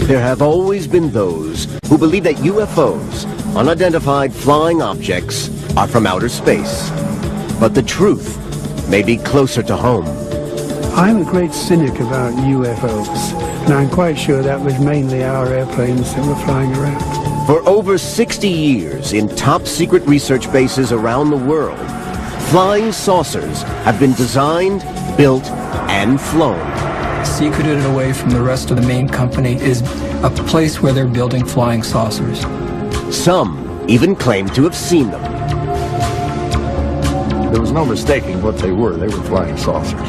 There have always been those who believe that UFOs, unidentified flying objects, are from outer space. But the truth may be closer to home. I'm a great cynic about UFOs, and I'm quite sure that was mainly our airplanes that were flying around. For over 60 years, in top-secret research bases around the world, flying saucers have been designed, built, and flown. Secreted away from the rest of the main company is a place where they're building flying saucers. Some even claim to have seen them. There was no mistaking what they were. They were flying saucers.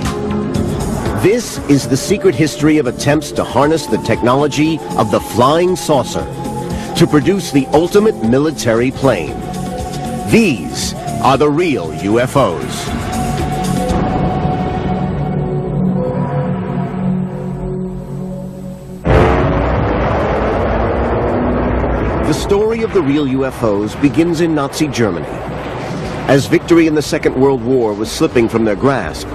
This is the secret history of attempts to harness the technology of the flying saucer to produce the ultimate military plane. These are the real UFOs. The story of the real UFOs begins in Nazi Germany. As victory in the Second World War was slipping from their grasp,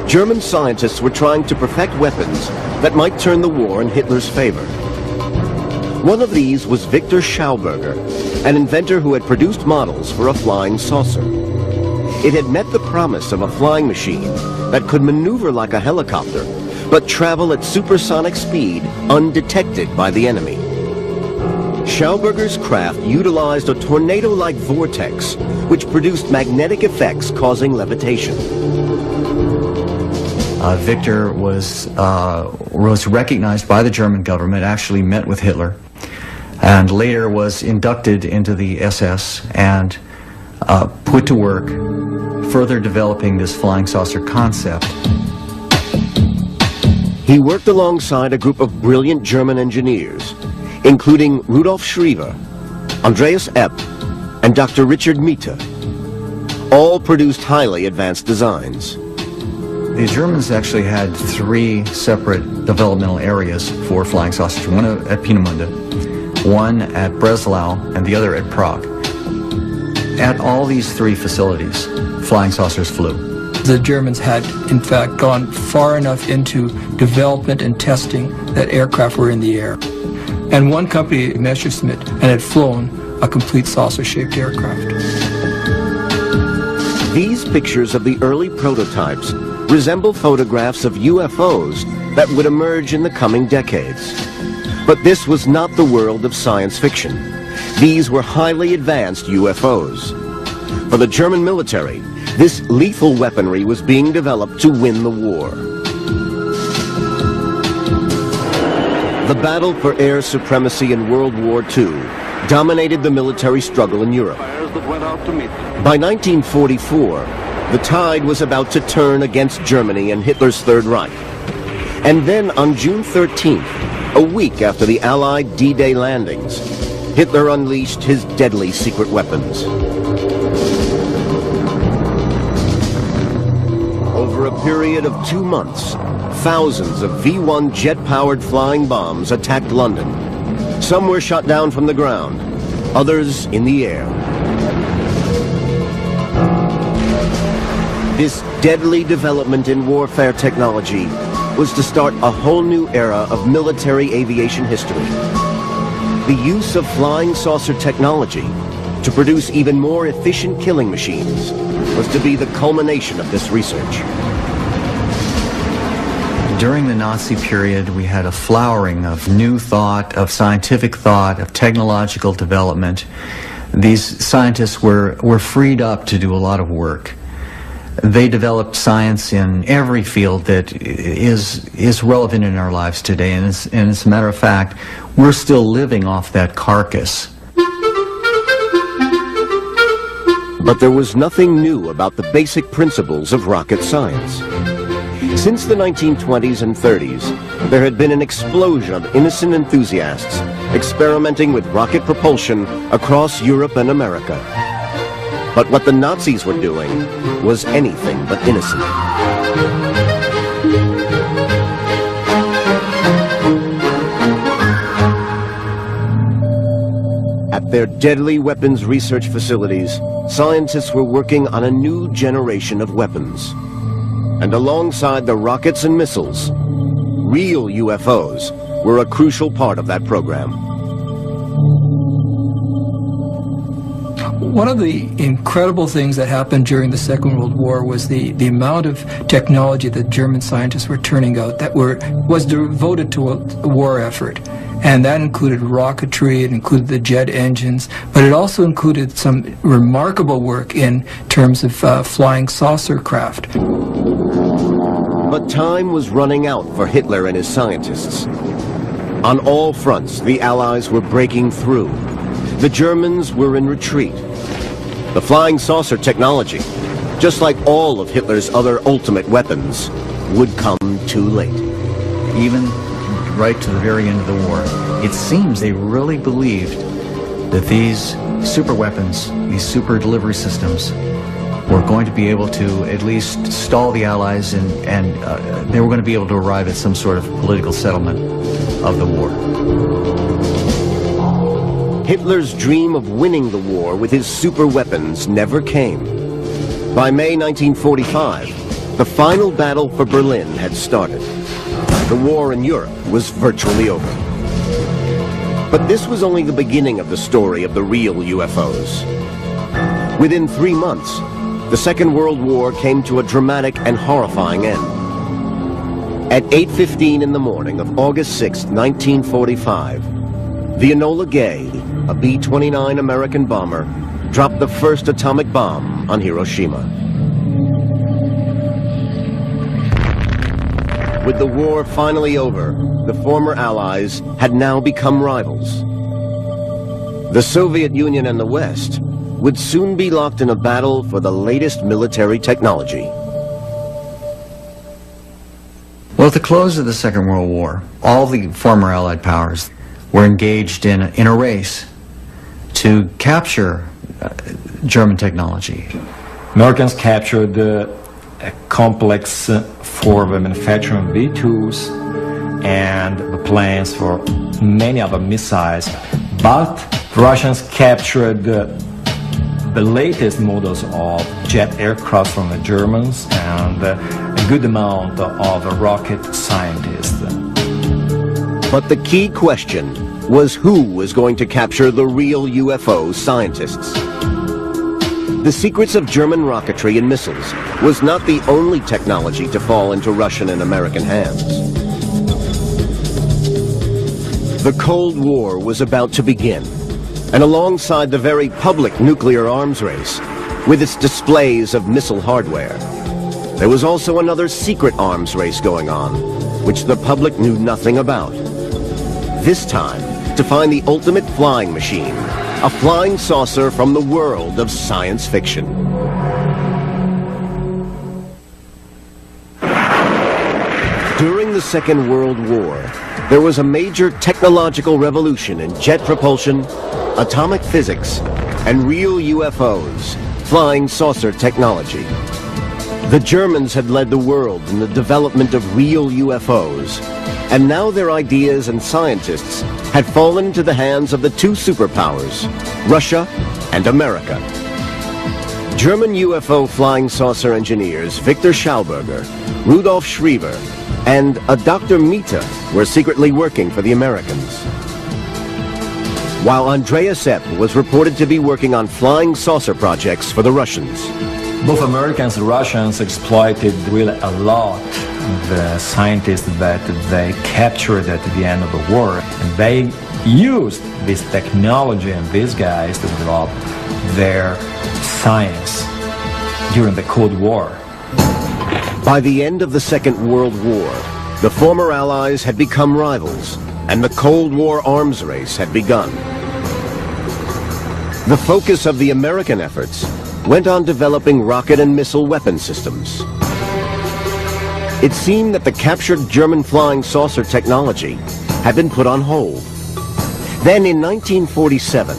German scientists were trying to perfect weapons that might turn the war in Hitler's favor. One of these was Victor Schauberger, an inventor who had produced models for a flying saucer. It had met the promise of a flying machine that could maneuver like a helicopter, but travel at supersonic speed undetected by the enemy. Schauberger's craft utilized a tornado-like vortex, which produced magnetic effects causing levitation. Victor was recognized by the German government, actually met with Hitler, and later was inducted into the SS and put to work further developing this flying saucer concept. He worked alongside a group of brilliant German engineers, including Rudolf Schriever, Andreas Epp, and Dr. Richard Miete. All produced highly advanced designs. The Germans actually had 3 separate developmental areas for flying saucers, one at Peenemünde, one at Breslau, and the other at Prague. At all these 3 facilities, flying saucers flew. The Germans had, in fact, gone far enough into development and testing that aircraft were in the air. And one company, Messerschmitt, had flown a complete saucer-shaped aircraft. These pictures of the early prototypes resemble photographs of UFOs that would emerge in the coming decades. But this was not the world of science fiction. These were highly advanced UFOs. For the German military, this lethal weaponry was being developed to win the war. The battle for air supremacy in World War II dominated the military struggle in Europe. By 1944, the tide was about to turn against Germany and Hitler's Third Reich. And then on June 13th, a week after the Allied D-Day landings, Hitler unleashed his deadly secret weapons. Over a period of 2 months, thousands of V-1 jet-powered flying bombs attacked London. Some were shot down from the ground, others in the air. This deadly development in warfare technology was to start a whole new era of military aviation history. The use of flying saucer technology to produce even more efficient killing machines was to be the culmination of this research. During the Nazi period, we had a flowering of new thought, of scientific thought, of technological development. These scientists were freed up to do a lot of work. They developed science in every field that is relevant in our lives today, and as a matter of fact, we're still living off that carcass. But there was nothing new about the basic principles of rocket science. Since the 1920s and 30s, there had been an explosion of innocent enthusiasts experimenting with rocket propulsion across Europe and America. But what the Nazis were doing was anything but innocent. At their deadly weapons research facilities, scientists were working on a new generation of weapons. And alongside the rockets and missiles, real UFOs were a crucial part of that program. One of the incredible things that happened during the Second World War was the amount of technology that German scientists were turning out that was devoted to a war effort. And that included rocketry, it included the jet engines, but it also included some remarkable work in terms of flying saucer craft. But time was running out for Hitler and his scientists. On all fronts, the Allies were breaking through. The Germans were in retreat. The flying saucer technology, just like all of Hitler's other ultimate weapons, would come too late. Even right to the very end of the war, it seems they really believed that these super weapons, these super delivery systems, were going to be able to at least stall the Allies and they were going to be able to arrive at some sort of political settlement of the war. Hitler's dream of winning the war with his super weapons never came. By May 1945, the final battle for Berlin had started. The war in Europe was virtually over. But this was only the beginning of the story of the real UFOs. Within 3 months, the Second World War came to a dramatic and horrifying end. At 8:15 in the morning of August 6, 1945, the Enola Gay, a B-29 American bomber, dropped the first atomic bomb on Hiroshima. With the war finally over, the former Allies had now become rivals. The Soviet Union and the West would soon be locked in a battle for the latest military technology. Well, at the close of the Second World War, all the former Allied powers were engaged in a race to capture German technology. Americans captured a complex for the manufacturing B-2s and the plans for many other missiles, but Russians captured the latest models of jet aircraft from the Germans and a good amount of rocket scientists. But the key question was who was going to capture the real UFO scientists. The secrets of German rocketry and missiles was not the only technology to fall into Russian and American hands. The Cold War was about to begin, and alongside the very public nuclear arms race, with its displays of missile hardware, there was also another secret arms race going on, which the public knew nothing about. This time, to find the ultimate flying machine, a flying saucer from the world of science fiction. During the Second World War, there was a major technological revolution in jet propulsion, atomic physics, and real UFOs, flying saucer technology. The Germans had led the world in the development of real UFOs, and now their ideas and scientists had fallen into the hands of the two superpowers, Russia and America. German UFO flying saucer engineers Victor Schauberger, Rudolf Schriever, and a Dr. Mita were secretly working for the Americans. While Andreas Epp was reported to be working on flying saucer projects for the Russians. Both Americans and Russians exploited really a lot the scientists that they captured at the end of the war. And they used this technology and these guys to develop their science during the Cold War. By the end of the Second World War, the former Allies had become rivals, and the Cold War arms race had begun. The focus of the American efforts went on developing rocket and missile weapon systems. It seemed that the captured German flying saucer technology had been put on hold. Then in 1947,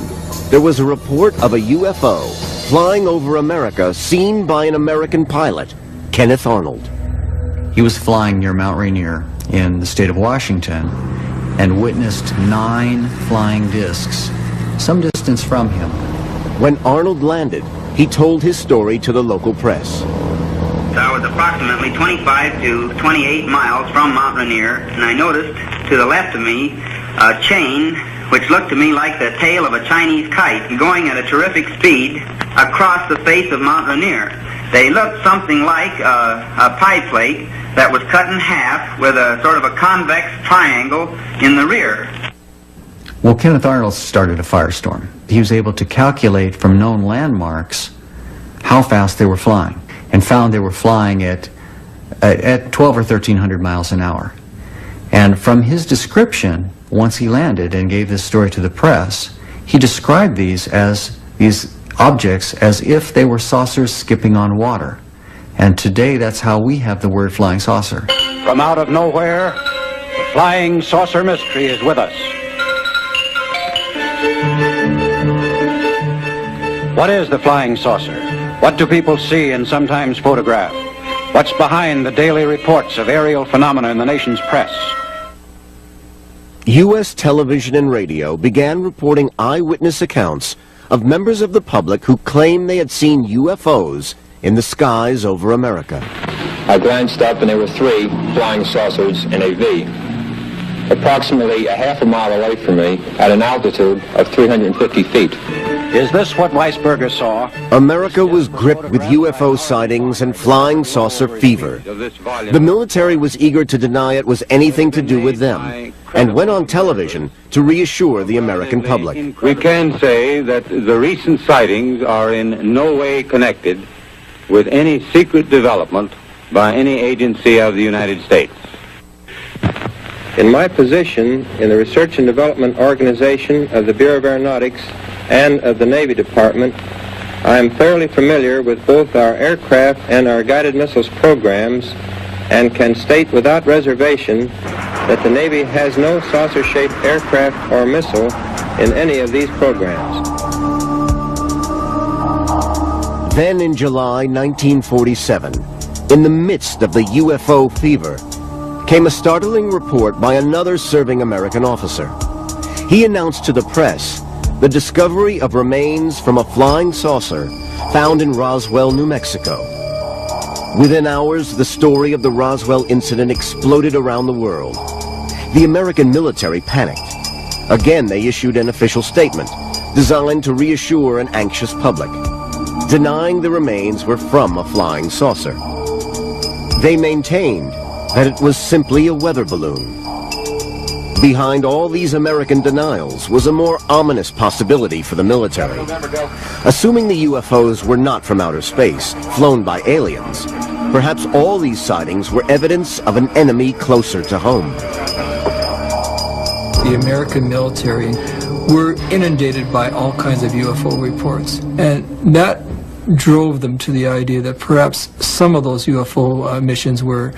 there was a report of a UFO flying over America seen by an American pilot, Kenneth Arnold. He was flying near Mount Rainier in the state of Washington and witnessed 9 flying discs some distance from him. When Arnold landed, he told his story to the local press. I was approximately 25 to 28 miles from Mount Rainier, and I noticed to the left of me a chain which looked to me like the tail of a Chinese kite going at a terrific speed across the face of Mount Rainier. They looked something like a pie plate that was cut in half with a sort of a convex triangle in the rear. Well, Kenneth Arnold started a firestorm. He was able to calculate from known landmarks how fast they were flying, and found they were flying at 12 or 1300 miles an hour. And from his description, once he landed and gave this story to the press, he described these objects as if they were saucers skipping on water. And today, that's how we have the word flying saucer. From out of nowhere, the flying saucer mystery is with us. What is the flying saucer? What do people see and sometimes photograph? What's behind the daily reports of aerial phenomena in the nation's press? U.S. television and radio began reporting eyewitness accounts of members of the public who claimed they had seen UFOs in the skies over America. I glanced up and there were 3 flying saucers in a V, approximately a half a mile away from me at an altitude of 350 feet. Is this what Weisberger saw? America was gripped with UFO sightings and flying saucer fever. The military was eager to deny it was anything to do with them, and went on television to reassure the American public. We can say that the recent sightings are in no way connected with any secret development by any agency of the United States. In my position in the Research and Development Organization of the Bureau of Aeronautics and of the Navy Department, I am thoroughly familiar with both our aircraft and our guided missiles programs, and can state without reservation that the Navy has no saucer-shaped aircraft or missile in any of these programs. Then in July 1947, in the midst of the UFO fever, came a startling report by another serving American officer. He announced to the press the discovery of remains from a flying saucer found in Roswell, New Mexico. Within hours, the story of the Roswell incident exploded around the world. The American military panicked. Again, they issued an official statement designed to reassure an anxious public, denying the remains were from a flying saucer. They maintained that it was simply a weather balloon. Behind all these American denials was a more ominous possibility for the military. Assuming the UFOs were not from outer space, flown by aliens, perhaps all these sightings were evidence of an enemy closer to home. The American military were inundated by all kinds of UFO reports, and that drove them to the idea that perhaps some of those UFO missions were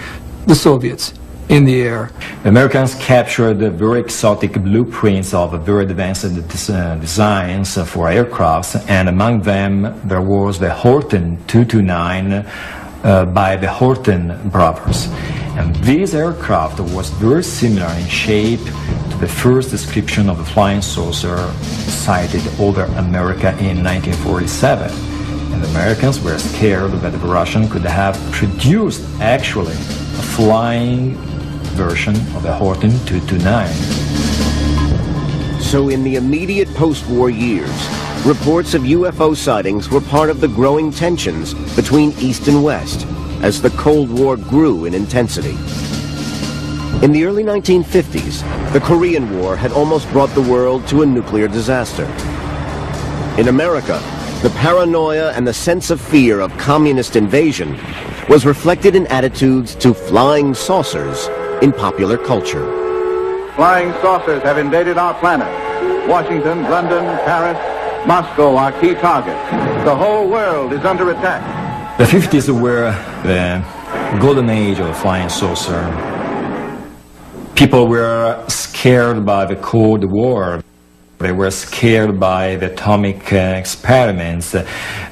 the Soviets in the air. The Americans captured the very exotic blueprints of very advanced designs for aircrafts, and among them there was the Horten 229 by the Horten brothers. And this aircraft was very similar in shape to the first description of a flying saucer sighted over America in 1947. And the Americans were scared that the Russians could have produced actually a flying version of the Horten 229. So in the immediate post-war years, reports of UFO sightings were part of the growing tensions between East and West as the Cold War grew in intensity. In the early 1950s, the Korean War had almost brought the world to a nuclear disaster. In America, the paranoia and the sense of fear of communist invasion was reflected in attitudes to flying saucers in popular culture. Flying saucers have invaded our planet. Washington, London, Paris, Moscow are key targets. The whole world is under attack. The 50s were the golden age of the flying saucer. People were scared by the Cold War. They were scared by the atomic experiments.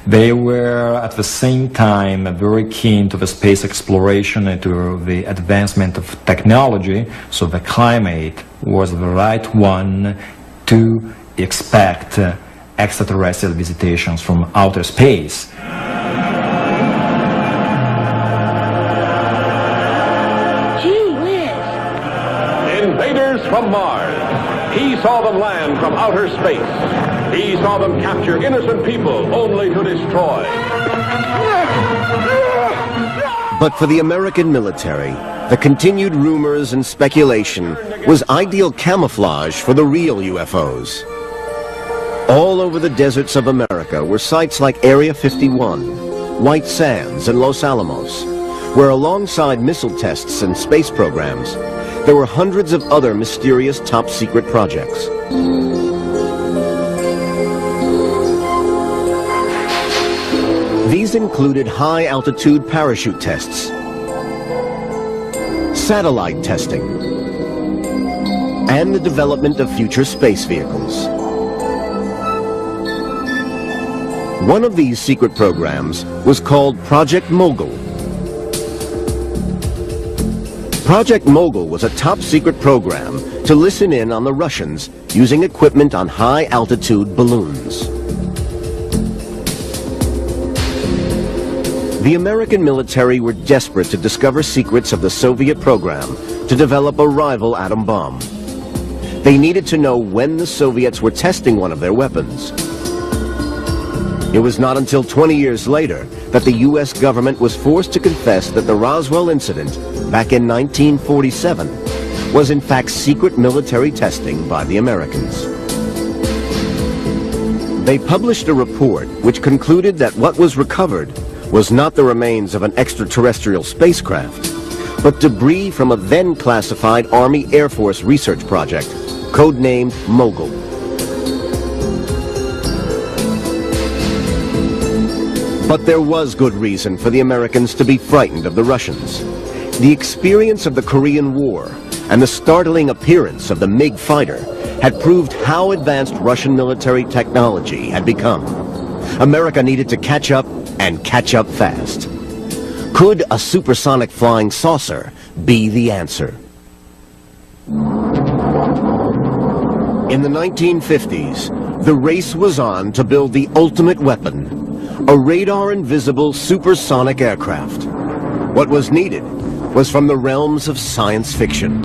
They were at the same time very keen to the space exploration and to the advancement of technology, so the climate was the right one to expect extraterrestrial visitations from outer space. Invaders from Mars. He saw them land from outer space. He saw them capture innocent people only to destroy. But for the American military, the continued rumors and speculation was ideal camouflage for the real UFOs. All over the deserts of America were sites like Area 51, White Sands, and Los Alamos, where alongside missile tests and space programs, there were hundreds of other mysterious top-secret projects. These included high-altitude parachute tests, satellite testing, and the development of future space vehicles. One of these secret programs was called Project Mogul. Project Mogul was a top-secret program to listen in on the Russians using equipment on high-altitude balloons. The American military were desperate to discover secrets of the Soviet program to develop a rival atom bomb. They needed to know when the Soviets were testing one of their weapons. It was not until 20 years later that the U.S. government was forced to confess that the Roswell incident, back in 1947, was in fact secret military testing by the Americans. They published a report which concluded that what was recovered was not the remains of an extraterrestrial spacecraft, but debris from a then-classified Army Air Force research project, codenamed Mogul. But there was good reason for the Americans to be frightened of the Russians. The experience of the Korean War and the startling appearance of the MiG fighter had proved how advanced Russian military technology had become. America needed to catch up, and catch up fast. Could a supersonic flying saucer be the answer? In the 1950s, the race was on to build the ultimate weapon, a radar-invisible supersonic aircraft. What was needed was from the realms of science fiction.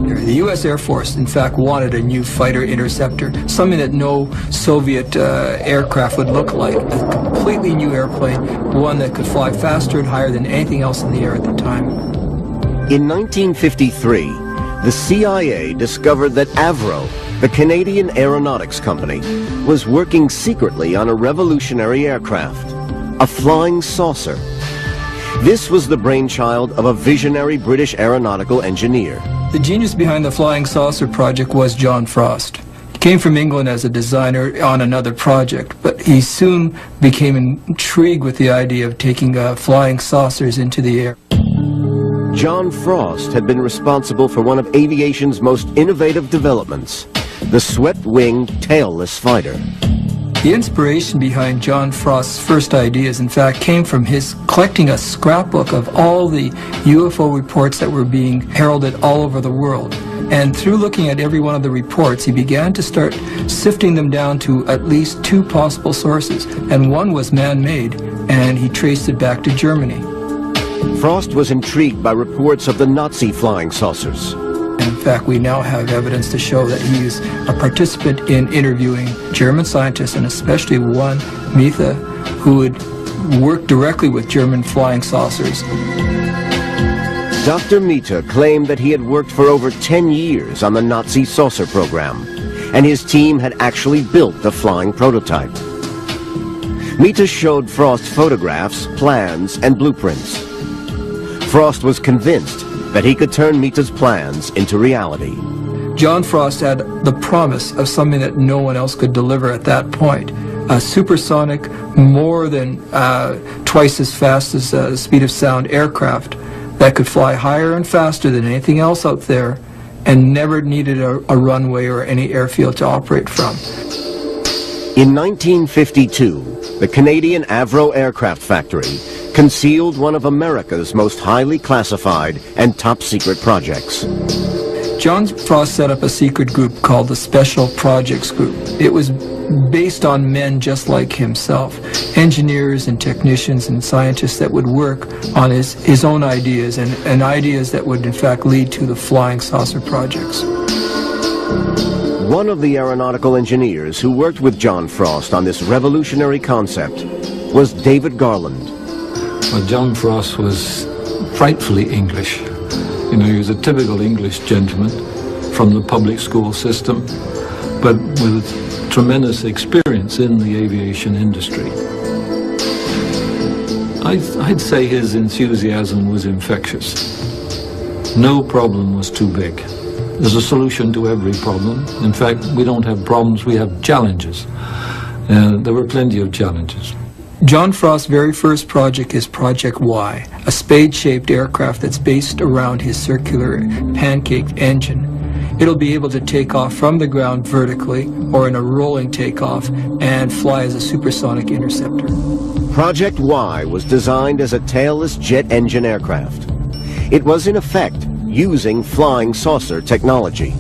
The U.S. Air Force, in fact, wanted a new fighter interceptor, something that no Soviet aircraft would look like, a completely new airplane, one that could fly faster and higher than anything else in the air at the time. In 1953, the CIA discovered that Avro, the Canadian aeronautics company, was working secretly on a revolutionary aircraft, a flying saucer. This was the brainchild of a visionary British aeronautical engineer. The genius behind the Flying Saucer project was John Frost. He came from England as a designer on another project, but he soon became intrigued with the idea of taking flying saucers into the air. John Frost had been responsible for one of aviation's most innovative developments, the swept-wing tailless fighter. The inspiration behind John Frost's first ideas, in fact, came from his collecting a scrapbook of all the UFO reports that were being heralded all over the world. And through looking at every one of the reports, he began to start sifting them down to at least two possible sources. And one was man-made, and he traced it back to Germany. Frost was intrigued by reports of the Nazi flying saucers. In fact, we now have evidence to show that he is a participant in interviewing German scientists, and especially one, Mitha, who would work directly with German flying saucers. Dr. Mitha claimed that he had worked for over 10 years on the Nazi saucer program, and his team had actually built the flying prototype. Mitha showed Frost photographs, plans, and blueprints. Frost was convinced that he could turn Mitha's plans into reality. John Frost had the promise of something that no one else could deliver at that point. A supersonic, more than twice as fast as the speed of sound aircraft that could fly higher and faster than anything else out there and never needed a runway or any airfield to operate from. In 1952, the Canadian Avro Aircraft Factory concealed one of America's most highly classified and top-secret projects. John Frost set up a secret group called the Special Projects Group. It was based on men just like himself, engineers and technicians and scientists that would work on his own ideas and ideas that would in fact lead to the flying saucer projects. One of the aeronautical engineers who worked with John Frost on this revolutionary concept was David Garland. Well, John Frost was frightfully English. You know, he was a typical English gentleman from the public school system, but with tremendous experience in the aviation industry. I'd say his enthusiasm was infectious. No problem was too big. There's a solution to every problem. In fact, we don't have problems, we have challenges. And there were plenty of challenges. John Frost's very first project is Project Y, a spade-shaped aircraft that's based around his circular pancake engine. It'll be able to take off from the ground vertically or in a rolling takeoff and fly as a supersonic interceptor. Project Y was designed as a tailless jet engine aircraft. It was in effect using flying saucer technology.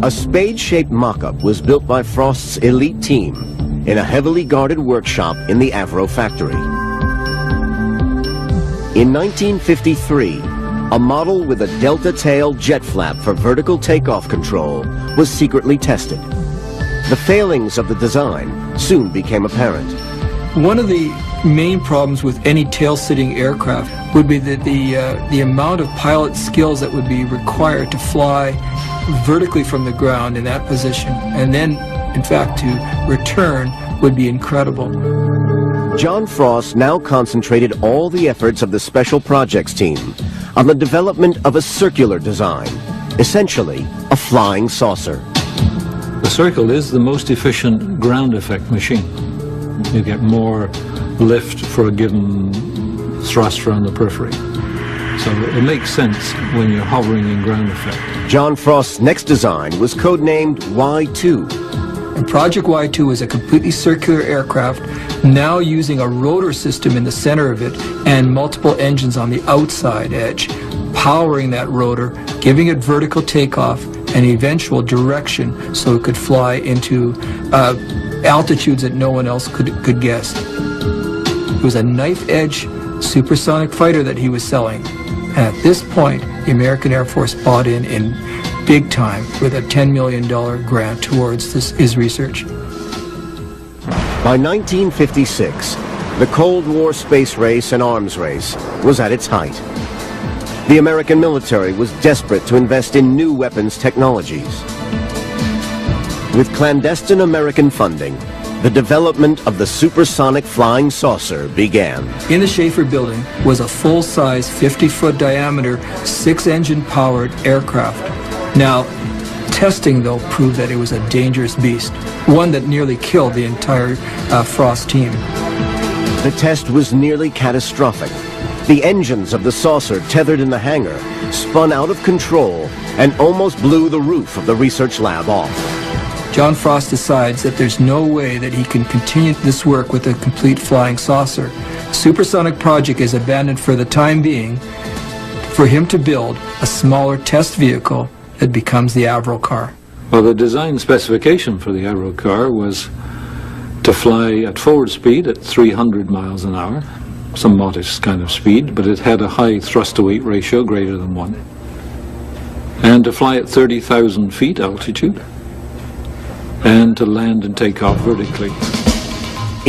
A spade-shaped mock-up was built by Frost's elite team in a heavily guarded workshop in the Avro factory. In 1953, a model with a delta-tail jet flap for vertical takeoff control was secretly tested. The failings of the design soon became apparent. One of the main problems with any tail-sitting aircraft would be that the amount of pilot skills that would be required to fly vertically from the ground in that position, and then, in fact, to return would be incredible. John Frost now concentrated all the efforts of the Special Projects team on the development of a circular design, essentially a flying saucer. The Circle is the most efficient ground effect machine. You get more lift for a given thrust around the periphery. So it makes sense when you're hovering in ground effect. John Frost's next design was codenamed Y2. And Project Y2 is a completely circular aircraft, now using a rotor system in the center of it and multiple engines on the outside edge, powering that rotor, giving it vertical takeoff and eventual direction so it could fly into altitudes that no one else could guess. It was a knife-edge supersonic fighter that he was selling. And at this point, the American Air Force bought in big time with a $10 million grant towards his research. By 1956, the Cold War space race and arms race was at its height. The American military was desperate to invest in new weapons technologies. With clandestine American funding, the development of the supersonic flying saucer began. In the Schaefer building was a full-size 50-foot diameter 6-engine powered aircraft. Now, testing though proved that it was a dangerous beast, one that nearly killed the entire Frost team. The test was nearly catastrophic. The engines of the saucer tethered in the hangar spun out of control and almost blew the roof of the research lab off. John Frost decides that there's no way that he can continue this work with a complete flying saucer. Supersonic project is abandoned for the time being for him to build a smaller test vehicle that becomes the Avro car. Well, the design specification for the Avro car was to fly at forward speed at 300 miles an hour, some modest kind of speed, but it had a high thrust-to-weight ratio greater than 1. And to fly at 30,000 feet altitude, and to land and take off vertically.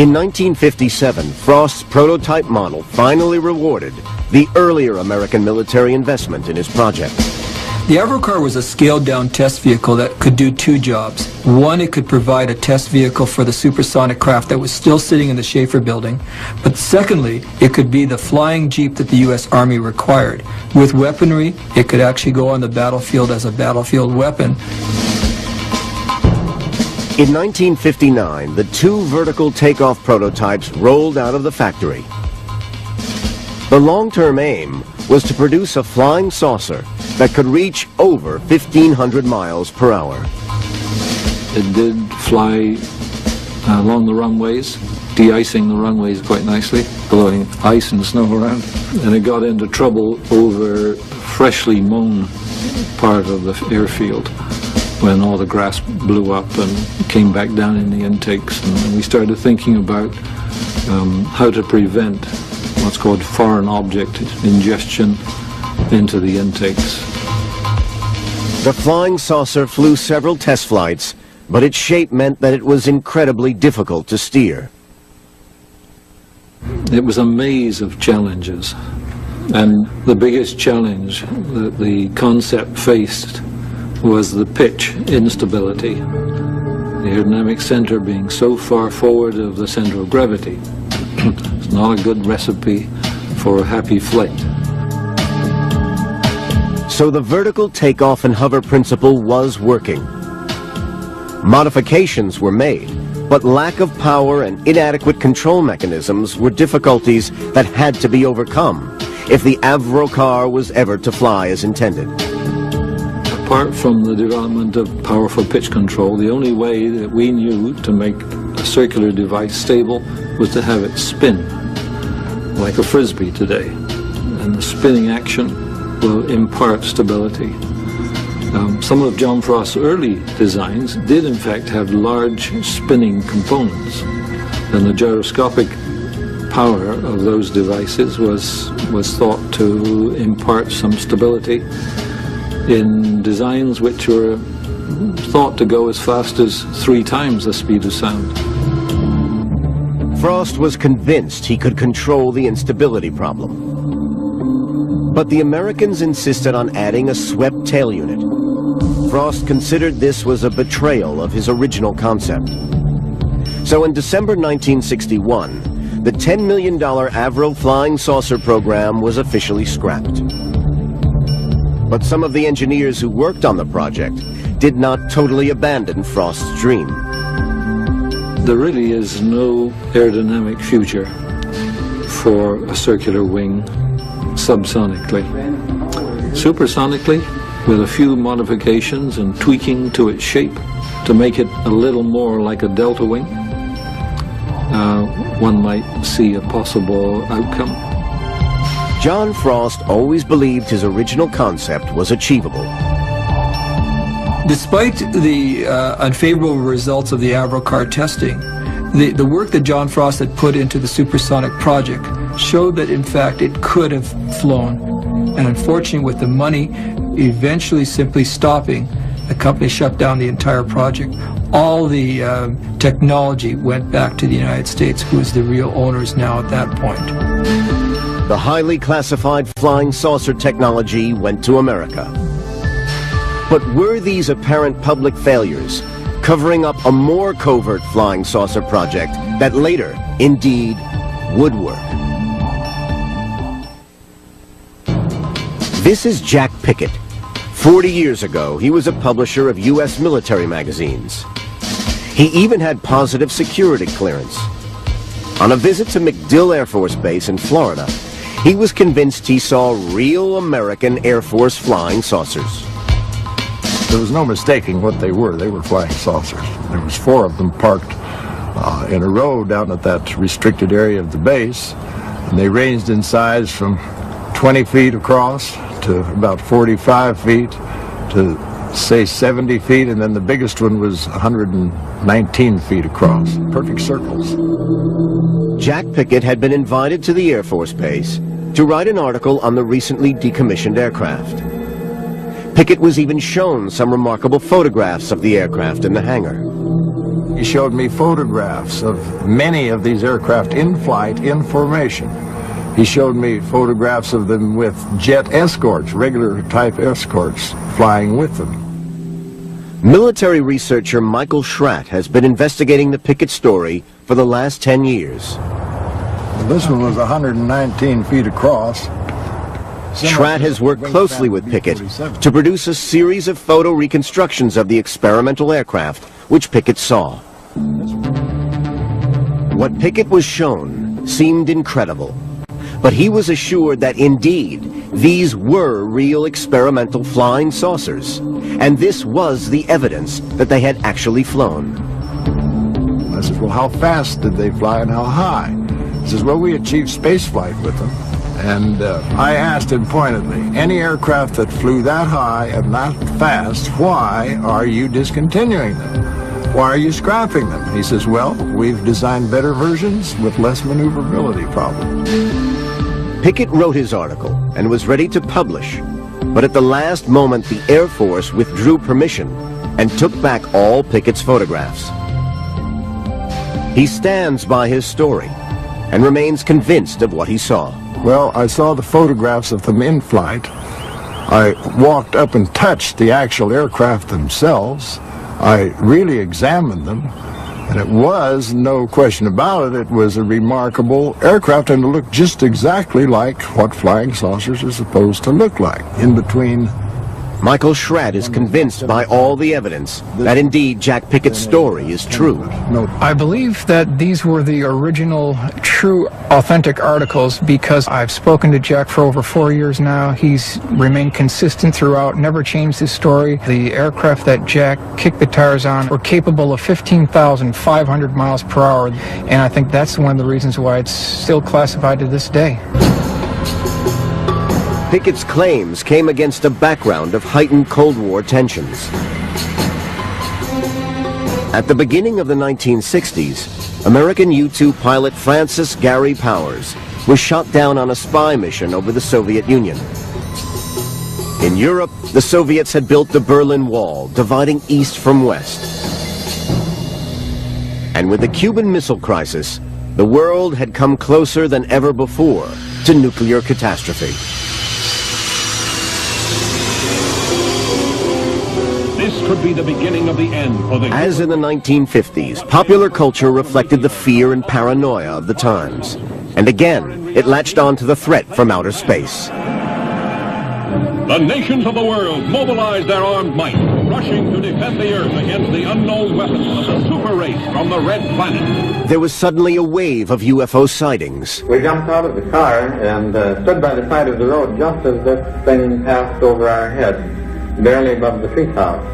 In 1957, Frost's prototype model finally rewarded the earlier American military investment in his project. The Avro car was a scaled-down test vehicle that could do two jobs. One, it could provide a test vehicle for the supersonic craft that was still sitting in the Schaefer building. But secondly, it could be the flying jeep that the U.S. Army required. With weaponry, it could actually go on the battlefield as a battlefield weapon. In 1959, the two vertical takeoff prototypes rolled out of the factory. The long-term aim was to produce a flying saucer that could reach over 1,500 miles per hour. It did fly along the runways, de-icing the runways quite nicely, blowing ice and snow around. And it got into trouble over freshly mown part of the airfield when all the grass blew up and came back down in the intakes. And we started thinking about how to prevent what's called foreign object ingestion into the intakes. The flying saucer flew several test flights, but its shape meant that it was incredibly difficult to steer. It was a maze of challenges, and the biggest challenge that the concept faced was the pitch instability, the aerodynamic center being so far forward of the center of gravity. It's not a good recipe for a happy flight. So the vertical takeoff and hover principle was working. Modifications were made, but lack of power and inadequate control mechanisms were difficulties that had to be overcome if the Avro car was ever to fly as intended. Apart from the development of powerful pitch control, the only way that we knew to make a circular device stable was to have it spin, like a frisbee today. And the spinning action will impart stability. Some of John Frost's early designs did in fact have large spinning components, and the gyroscopic power of those devices was thought to impart some stability in designs which were thought to go as fast as 3 times the speed of sound. Frost was convinced he could control the instability problem. But the Americans insisted on adding a swept tail unit. Frost considered this was a betrayal of his original concept. So in December 1961, the $10 million Avro flying saucer program was officially scrapped. But some of the engineers who worked on the project did not totally abandon Frost's dream. There really is no aerodynamic future for a circular wing subsonically. Supersonically, with a few modifications and tweaking to its shape to make it a little more like a delta wing, one might see a possible outcome. John Frost always believed his original concept was achievable. Despite the unfavorable results of the Avro car testing, the work that John Frost had put into the supersonic project showed that in fact it could have flown. And unfortunately, with the money eventually simply stopping, the company shut down the entire project. All the technology went back to the United States, who is the real owners now at that point. The highly classified flying saucer technology went to America. But were these apparent public failures covering up a more covert flying saucer project that later, indeed, would work? This is Jack Pickett. 40 years ago, he was a publisher of U.S. military magazines. He even had positive security clearance. On a visit to MacDill Air Force Base in Florida, he was convinced he saw real American Air Force flying saucers. There was no mistaking what they were. They were flying saucers. There was 4 of them parked in a row down at that restricted area of the base, and they ranged in size from 20 feet across to about 45 feet to say 70 feet, and then the biggest one was 119 feet across. Perfect circles. Jack Pickett had been invited to the Air Force Base to write an article on the recently decommissioned aircraft. Pickett was even shown some remarkable photographs of the aircraft in the hangar. He showed me photographs of many of these aircraft in flight, in formation. He showed me photographs of them with jet escorts, regular type escorts, flying with them. Military researcher Michael Schratt has been investigating the Pickett story for the last 10 years. This one was 119 feet across. Schratt has worked closely with Pickett to produce a series of photo reconstructions of the experimental aircraft which Pickett saw. What Pickett was shown seemed incredible, but he was assured that indeed these were real experimental flying saucers, and this was the evidence that they had actually flown. I said, well, how fast did they fly and how high? He says, well, we achieved space flight with them. And I asked him pointedly, any aircraft that flew that high and that fast, why are you discontinuing them? Why are you scrapping them? He says, well, we've designed better versions with less maneuverability problems. Pickett wrote his article and was ready to publish, but at the last moment the Air Force withdrew permission and took back all Pickett's photographs. He stands by his story and remains convinced of what he saw. Well, I saw the photographs of them in flight. I walked up and touched the actual aircraft themselves. I really examined them, and it was, no question about it, it was a remarkable aircraft, and it looked just exactly like what flying saucers are supposed to look like, in between. Michael Schratt is convinced by all the evidence that indeed Jack Pickett's story is true. I believe that these were the original, true, authentic articles because I've spoken to Jack for over 4 years now. He's remained consistent throughout, never changed his story. The aircraft that Jack kicked the tires on were capable of 15,500 miles per hour, and I think that's one of the reasons why it's still classified to this day. Pickett's claims came against a background of heightened Cold War tensions. At the beginning of the 1960s, American U-2 pilot Francis Gary Powers was shot down on a spy mission over the Soviet Union. In Europe, the Soviets had built the Berlin Wall, dividing east from west. And with the Cuban Missile Crisis, the world had come closer than ever before to nuclear catastrophe. This could be the beginning of the end for the... As in the 1950s, popular culture reflected the fear and paranoia of the times. And again, it latched on to the threat from outer space. The nations of the world mobilized their armed might, rushing to defend the Earth against the unknown weapons of the super race from the Red Planet. There was suddenly a wave of UFO sightings. We jumped out of the car and stood by the side of the road just as this thing passed over our heads, barely above the treetops.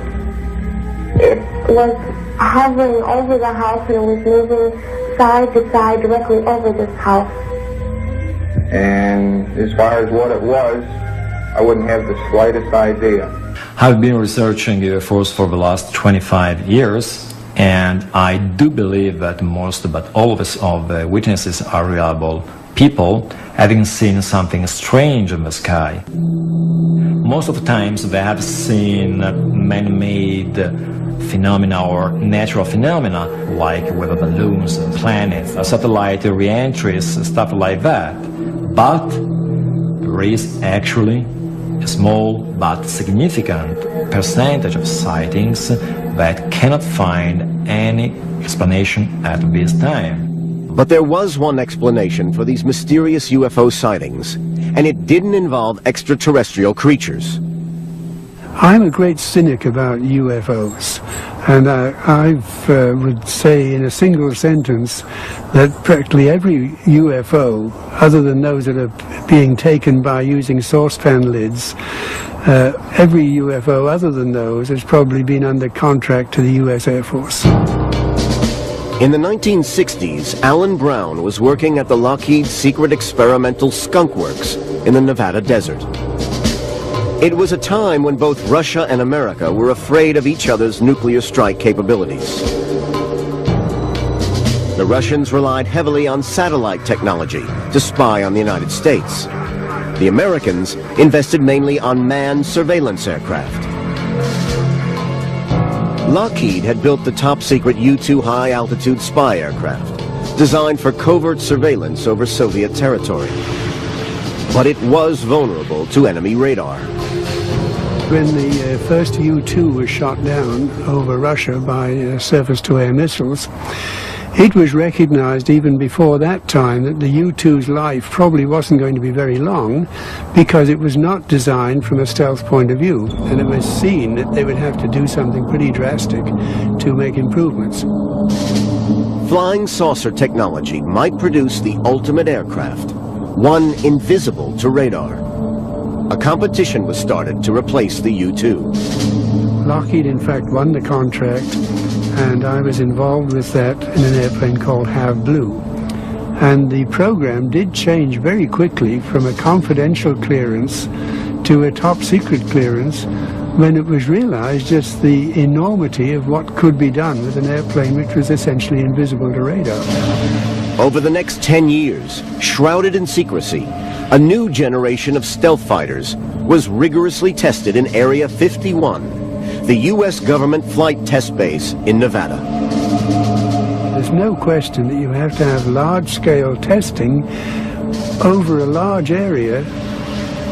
It was hovering over the house and it was moving side to side directly over this house. And as far as what it was, I wouldn't have the slightest idea. I've been researching UFOs for the last 25 years, and I do believe that most, but all of the witnesses are reliable people having seen something strange in the sky. Most of the times they have seen man-made phenomena or natural phenomena like weather balloons, planets, satellite re-entries, stuff like that. But there is actually a small but significant percentage of sightings that cannot find any explanation at this time. But there was one explanation for these mysterious UFO sightings, and it didn't involve extraterrestrial creatures. I'm a great cynic about UFOs, and I would say in a single sentence that practically every UFO, other than those that are being taken by using saucepan lids, every UFO other than those has probably been under contract to the U.S. Air Force. In the 1960s, Alan Brown was working at the Lockheed Secret Experimental Skunk Works in the Nevada desert. It was a time when both Russia and America were afraid of each other's nuclear strike capabilities. The Russians relied heavily on satellite technology to spy on the United States. The Americans invested mainly on manned surveillance aircraft. Lockheed had built the top-secret U-2 high-altitude spy aircraft, designed for covert surveillance over Soviet territory. But it was vulnerable to enemy radar. When the first U-2 was shot down over Russia by surface-to-air missiles, it was recognized even before that time that the U-2's life probably wasn't going to be very long because it was not designed from a stealth point of view, and it was seen that they would have to do something pretty drastic to make improvements. Flying saucer technology might produce the ultimate aircraft, one invisible to radar. A competition was started to replace the U-2. Lockheed, in fact, won the contract, and I was involved with that in an airplane called Have Blue. And the program did change very quickly from a confidential clearance to a top secret clearance when it was realized just the enormity of what could be done with an airplane which was essentially invisible to radar. Over the next 10 years, shrouded in secrecy, a new generation of stealth fighters was rigorously tested in Area 51, the U.S. government flight test base in Nevada. There's no question that you have to have large-scale testing over a large area,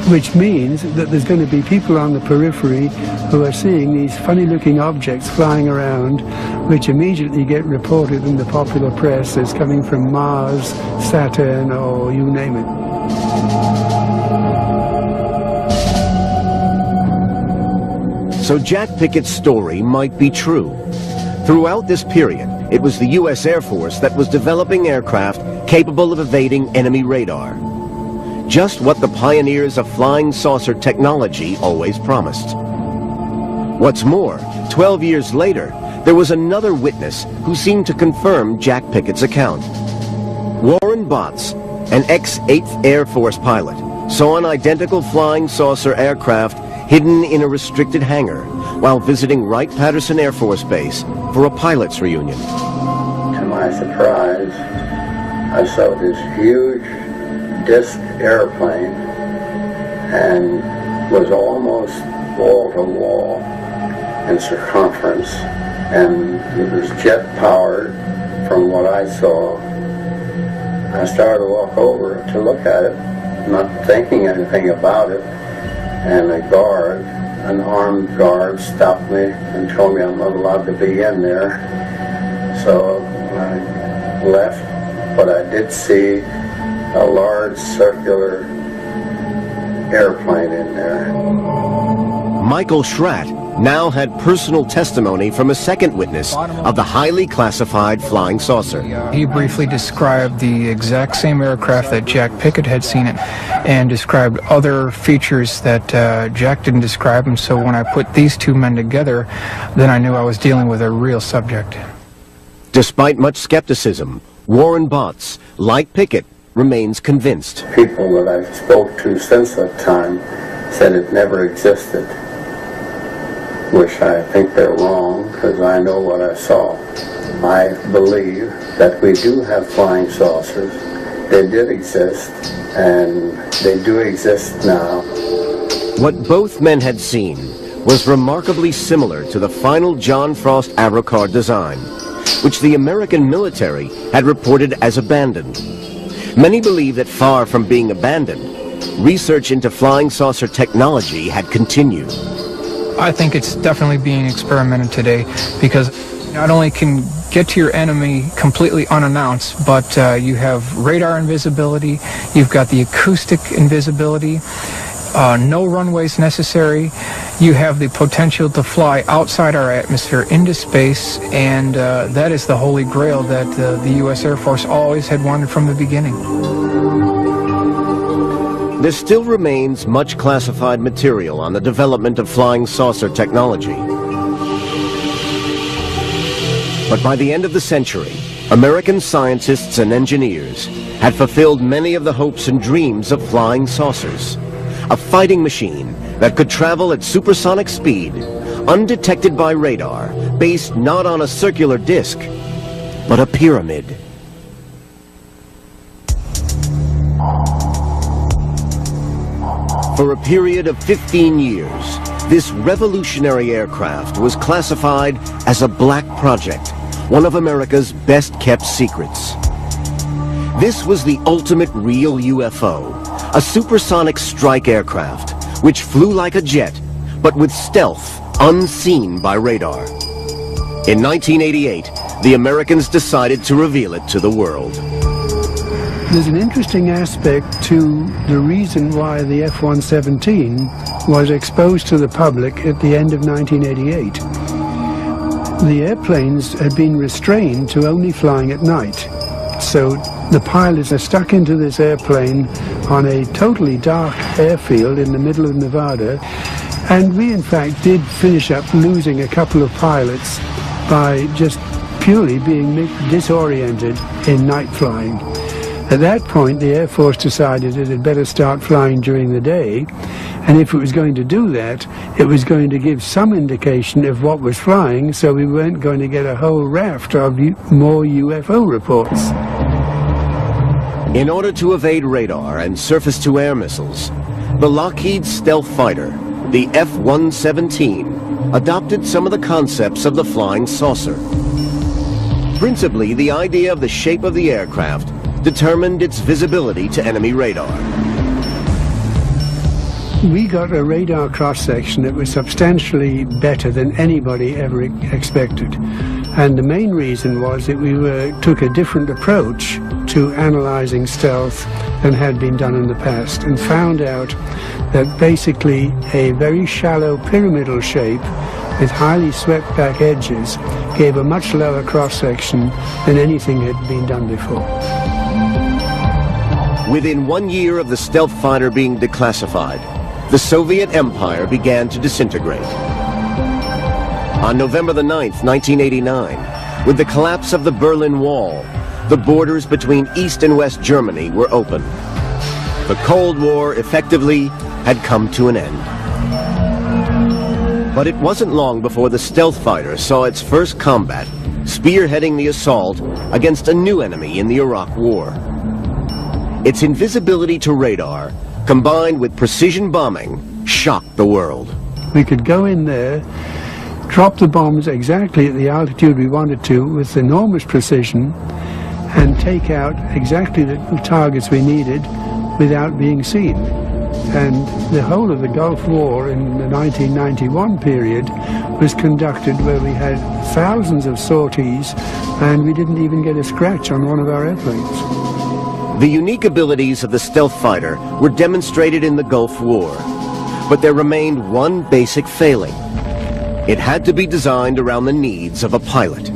which means that there's going to be people on the periphery who are seeing these funny-looking objects flying around, which immediately get reported in the popular press as coming from Mars, Saturn, or you name it. So Jack Pickett's story might be true. Throughout this period, it was the U.S. Air Force that was developing aircraft capable of evading enemy radar. Just what the pioneers of flying saucer technology always promised. What's more, 12 years later, there was another witness who seemed to confirm Jack Pickett's account. Warren Botts, an ex-8th Air Force pilot, saw an identical flying saucer aircraft hidden in a restricted hangar while visiting Wright-Patterson Air Force Base for a pilot's reunion. To my surprise, I saw this huge disc airplane and was almost wall-to-wall in circumference, and it was jet-powered from what I saw. I started to walk over to look at it, not thinking anything about it, and an armed guard, stopped me and told me I'm not allowed to be in there. So I left, but I did see a large circular airplane in there. Michael Schratt now had personal testimony from a second witness of the highly classified flying saucer. He briefly described the exact same aircraft that Jack Pickett had seen it, and described other features that Jack didn't describe. And so when I put these two men together, then I knew I was dealing with a real subject. Despite much skepticism, Warren Botts, like Pickett, remains convinced. People that I spoke to since that time said it never existed, which I think they're wrong, because I know what I saw. I believe that we do have flying saucers. They did exist, and they do exist now. What both men had seen was remarkably similar to the final John Frost Aerocar design, which the American military had reported as abandoned. Many believe that far from being abandoned, research into flying saucer technology had continued. I think it's definitely being experimented today, because not only can get to your enemy completely unannounced, but you have radar invisibility, you've got the acoustic invisibility, no runways necessary, you have the potential to fly outside our atmosphere into space, and that is the holy grail that the U.S. Air Force always had wanted from the beginning. There still remains much classified material on the development of flying saucer technology. But by the end of the century, American scientists and engineers had fulfilled many of the hopes and dreams of flying saucers. A fighting machine that could travel at supersonic speed, undetected by radar, based not on a circular disc, but a pyramid. For a period of 15 years, this revolutionary aircraft was classified as a black project, one of America's best-kept secrets. This was the ultimate real UFO, a supersonic strike aircraft, which flew like a jet, but with stealth unseen by radar. In 1988, the Americans decided to reveal it to the world. There's an interesting aspect to the reason why the F-117 was exposed to the public at the end of 1988. The airplanes had been restrained to only flying at night. So the pilots are stuck into this airplane on a totally dark airfield in the middle of Nevada. And we, in fact, did finish up losing a couple of pilots by just purely being disoriented in night flying. At that point, the Air Force decided it had better start flying during the day, and if it was going to do that, it was going to give some indication of what was flying, so we weren't going to get a whole raft of more UFO reports. In order to evade radar and surface-to-air missiles, the Lockheed stealth fighter, the F-117, adopted some of the concepts of the flying saucer. Principally, the idea of the shape of the aircraft determined its visibility to enemy radar. We got a radar cross-section that was substantially better than anybody ever expected. And the main reason was that we took a different approach to analyzing stealth than had been done in the past, and found out that basically a very shallow pyramidal shape with highly swept back edges gave a much lower cross-section than anything had been done before. Within 1 year of the stealth fighter being declassified, the Soviet Empire began to disintegrate. On November the 9th, 1989, with the collapse of the Berlin Wall, the borders between East and West Germany were open. The Cold War effectively had come to an end. But it wasn't long before the stealth fighter saw its first combat, spearheading the assault against a new enemy in the Iraq War. Its invisibility to radar, combined with precision bombing, shocked the world. We could go in there, drop the bombs exactly at the altitude we wanted to with enormous precision, and take out exactly the targets we needed without being seen. And the whole of the Gulf War in the 1991 period was conducted where we had thousands of sorties and we didn't even get a scratch on one of our airplanes. The unique abilities of the stealth fighter were demonstrated in the Gulf War, but there remained one basic failing. It had to be designed around the needs of a pilot.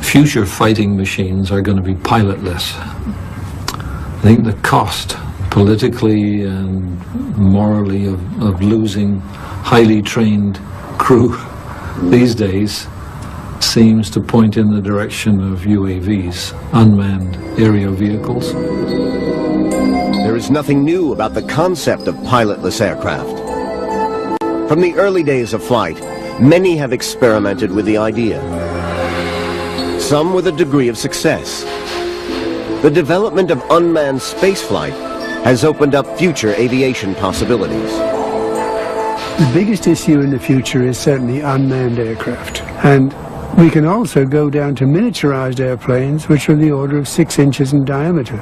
Future fighting machines are going to be pilotless. I think the cost, politically and morally, of losing highly trained crew these days seems to point in the direction of UAVs, unmanned aerial vehicles. There is nothing new about the concept of pilotless aircraft. From the early days of flight, many have experimented with the idea. Some with a degree of success. The development of unmanned spaceflight has opened up future aviation possibilities. The biggest issue in the future is certainly unmanned aircraft. And we can also go down to miniaturized airplanes, which are the order of 6 inches in diameter,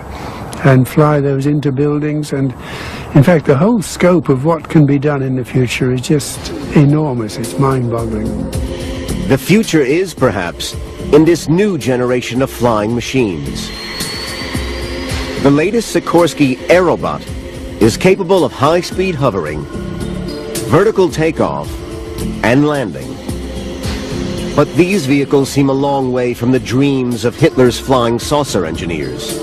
and fly those into buildings. And in fact, the whole scope of what can be done in the future is just enormous. It's mind-boggling. The future is, perhaps, in this new generation of flying machines. The latest Sikorsky Aerobot is capable of high-speed hovering, vertical takeoff, and landing. But these vehicles seem a long way from the dreams of Hitler's flying saucer engineers.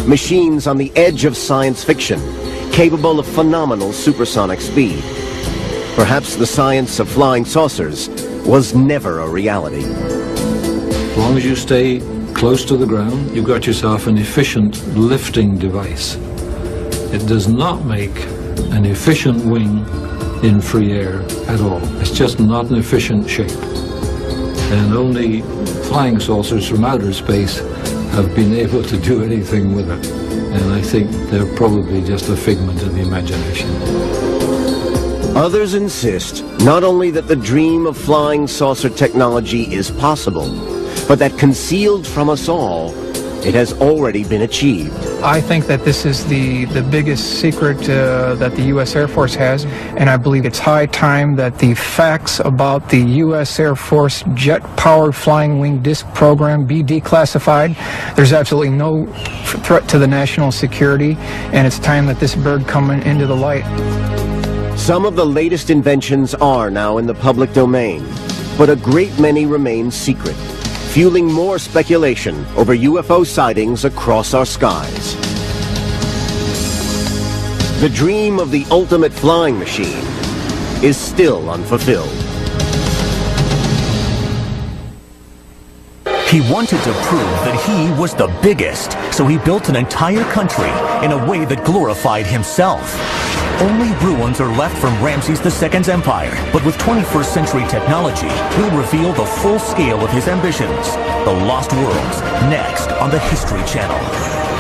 Machines on the edge of science fiction, capable of phenomenal supersonic speed. Perhaps the science of flying saucers was never a reality. As long as you stay close to the ground, you've got yourself an efficient lifting device. It does not make an efficient wing in free air at all. It's just not an efficient shape. And only flying saucers from outer space have been able to do anything with it. And I think they're probably just a figment of the imagination. Others insist not only that the dream of flying saucer technology is possible, but that concealed from us all, it has already been achieved. I think that this is the biggest secret that the U.S. Air Force has, and I believe it's high time that the facts about the U.S. Air Force jet-powered flying wing disc program be declassified. There's absolutely no threat to the national security, and it's time that this bird come into the light. Some of the latest inventions are now in the public domain, but a great many remain secret, fueling more speculation over UFO sightings across our skies. The dream of the ultimate flying machine is still unfulfilled. He wanted to prove that he was the biggest, so he built an entire country in a way that glorified himself. Only ruins are left from Ramses II's empire, but with 21st century technology, he'll reveal the full scale of his ambitions. The Lost Worlds, next on the History Channel.